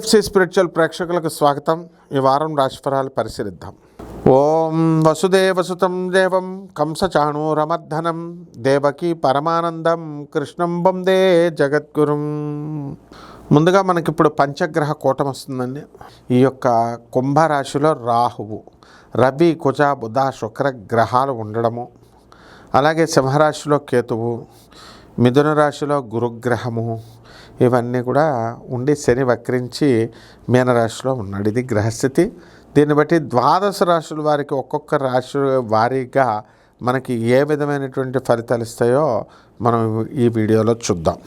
TFC spiritual ప్రేక్షకులకు స్వాగతం. ఈ వారం రాశిఫలాలు పరిశీలిద్దాం. ఓం వసుదేవసుతం దేవం కంసచాణూరమర్ధనం దేవకీ పరమానందం కృష్ణం వందే జగద్గురుం. ముందుగా మనకిప్పుడు పంచగ్రహ కూటం వస్తుందండి. ఈ యొక్క కుంభరాశిలో రాహువు, రవి, కుజ, బుధ, శుక్ర గ్రహాలు ఉండడము, అలాగే సింహరాశిలో కేతువు, మిథున రాశిలో గురుగ్రహము, ఇవన్నీ కూడా ఉండి శని వక్రించి మీనరాశిలో ఉన్నాడు. ఇది గ్రహస్థితి. దీన్ని బట్టి ద్వాదశ రాశుల వారికి ఒక్కొక్క రాశి వారీగా మనకి ఏ విధమైనటువంటి ఫలితాలు ఇస్తాయో మనం ఈ వీడియోలో చూద్దాం.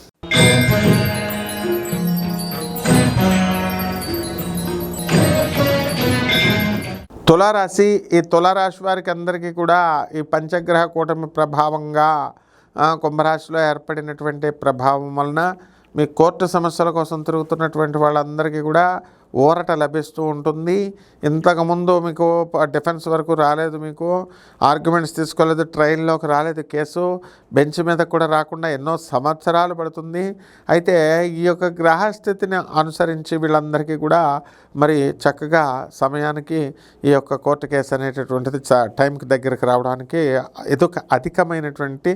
తులారాశి. ఈ తులారాశి వారికి అందరికీ కూడా ఈ పంచగ్రహ కూటమి ప్రభావంగా కుంభరాశిలో ఏర్పడినటువంటి ప్రభావం వలన మీ కోర్టు సమస్యల కోసం తిరుగుతున్నటువంటి వాళ్ళందరికీ కూడా ఊరట లభిస్తూ ఉంటుంది. ఇంతకుముందు మీకు డిఫెన్స్ వరకు రాలేదు, మీకు ఆర్గ్యుమెంట్స్ తీసుకోలేదు, ట్రైన్లోకి రాలేదు కేసు, బెంచ్ మీద కూడా రాకుండా ఎన్నో సంవత్సరాలు పడుతుంది. అయితే ఈ యొక్క గ్రహస్థితిని అనుసరించి వీళ్ళందరికీ కూడా మరి చక్కగా సమయానికి ఈ యొక్క కోర్టు కేసు అనేటటువంటిది టైంకి దగ్గరికి రావడానికి అధికమైనటువంటి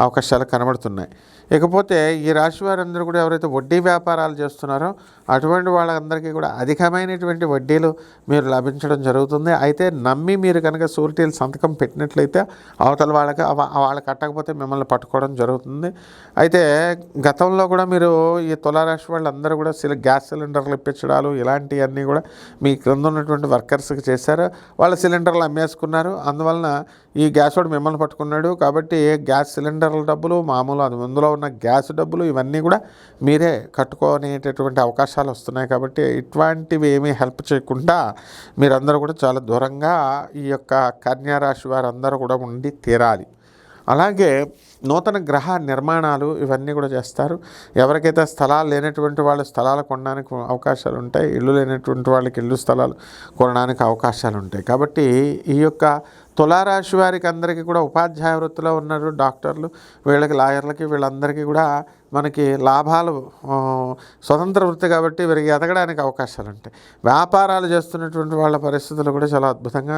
అవకాశాలు కనబడుతున్నాయి. ఇకపోతే ఈ రాశి వారందరూ కూడా ఎవరైతే వడ్డీ వ్యాపారాలు చేస్తున్నారో అటువంటి వాళ్ళందరికీ కూడా అధికమైనటువంటి వడ్డీలు మీరు లభించడం జరుగుతుంది. అయితే నమ్మి మీరు కనుక షూరిటీలు సంతకం పెట్టినట్లయితే అవతల వాళ్ళు కట్టకపోతే మిమ్మల్ని పట్టుకోవడం జరుగుతుంది. అయితే గతంలో కూడా మీరు ఈ తులారాశి వాళ్ళందరూ కూడా గ్యాస్ సిలిండర్లు ఇప్పించడాలు ఇలాంటివన్నీ కూడా మీ క్రింద ఉన్నటువంటి వర్కర్స్కి చేశారు. వాళ్ళ సిలిండర్లు అమ్మేసుకున్నారు. అందువలన ఈ గ్యాస్ వాడు మిమ్మల్ని పట్టుకున్నాడు. కాబట్టి గ్యాస్ సిలిండర్ల డబ్బులు, మామూలు అందులో ఉన్న గ్యాస్ డబ్బులు ఇవన్నీ కూడా మీరే కట్టుకునేటటువంటి అవకాశాలు వస్తున్నాయి. కాబట్టి ఇటువంటివి ఏమీ హెల్ప్ చేయకుండా మీరందరూ కూడా చాలా దూరంగా ఈ యొక్క కన్యా రాశి వారందరూ కూడా ఉండి తీరాలి. అలాగే నూతన గ్రహ నిర్మాణాలు ఇవన్నీ కూడా చేస్తారు. ఎవరికైతే స్థలాలు లేనటువంటి వాళ్ళు స్థలాలు కొనడానికి అవకాశాలు ఉంటాయి. ఇల్లు లేనటువంటి వాళ్ళకి ఇల్లు స్థలాలు కొనడానికి అవకాశాలు ఉంటాయి. కాబట్టి ఈ యొక్క తులారాశి వారికి అందరికీ కూడా ఉపాధ్యాయ వృత్తిలో ఉన్నారు, డాక్టర్లు, వీళ్ళకి లాయర్లకి, వీళ్ళందరికీ కూడా మనకి లాభాలు స్వతంత్ర వృత్తి కాబట్టి వీరికి ఎదగడానికి అవకాశాలు ఉంటాయి. వ్యాపారాలు చేస్తున్నటువంటి వాళ్ళ పరిస్థితులు కూడా చాలా అద్భుతంగా,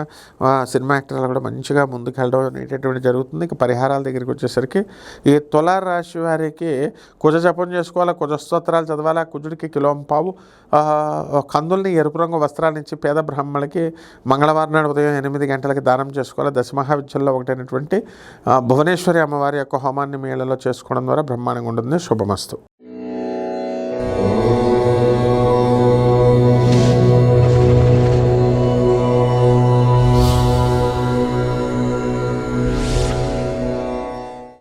సినిమా యాక్టర్లు కూడా మంచిగా ముందుకు వెళ్ళడం అనేటటువంటి జరుగుతుంది. ఇక పరిహారాల దగ్గరికి వచ్చేసరికి ఈ తులారాశి వారికి కుజ జపం చేసుకోవాలి, కుజ స్తోత్రాలు చదవాలి, కుజుడికి కిలోంపావు కందుల్ని ఎరుపు రంగు వస్త్రాలు ఇచ్చి పేద బ్రాహ్మణులకి మంగళవారం నాడు ఉదయం 8 గంటలకి దానం చేసుకోవాలి. దశమహావిద్యల్లో ఒకటైనటువంటి భువనేశ్వరి అమ్మవారి యొక్క హోమాన్ని మేళలో చేసుకోవడం ద్వారా బ్రహ్మాండంగా ఉంటుంది. శుభమస్తు.